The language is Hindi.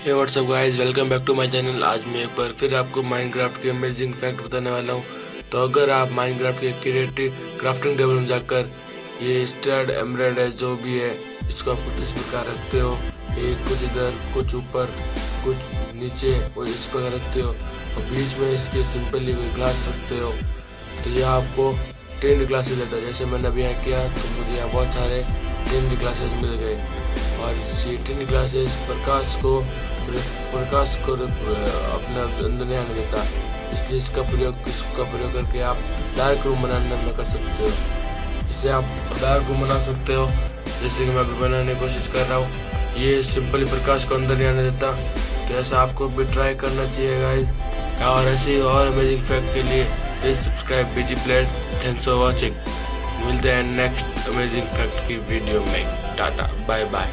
Hey what's up guys, welcome back to my channel. आज मैं एक बार फिर आपको माइनक्राफ्ट के अमेजिंग फैक्ट बताने वाला हूँ। तो अगर आप माइनक्राफ्ट के क्रिएटिव क्राफ्टिंग टेबल में जाकर ये स्टड एमराल्ड है जो भी है, इसको आप कुछ इस प्रकार रखते हो, एक कुछ इधर कुछ ऊपर कुछ नीचे और इसको रखते हो और बीच में इसके सिंपली ग्लास रखते हो तो ये आपको 10 ग्लासेस देता है। जैसे मैंने अभी यहाँ किया तो मुझे यहाँ बहुत सारे 10 ग्लासेस मिल गए और ये 10 ग्लासेस प्रकाश को अपने अंदर नहीं आने देता, इसलिए इसका प्रयोग करके आप डार्क रूम बनाने में कर सकते हो। इससे आप डार्क रूम बना सकते हो, जैसे कि मैं अभी बनाने की कोशिश कर रहा हूँ। ये सिंपली प्रकाश को अंदर नहीं आने देता, तो ऐसा आपको भी ट्राई करना चाहिए गाइस। और ऐसे और अमेजिंग फैक्ट के लिए प्लीज सब्सक्राइब बीजी प्लेट। Thanks for watching. मिलते हैं नेक्स्ट अमेजिंग फैक्ट की वीडियो में। Tata bye bye.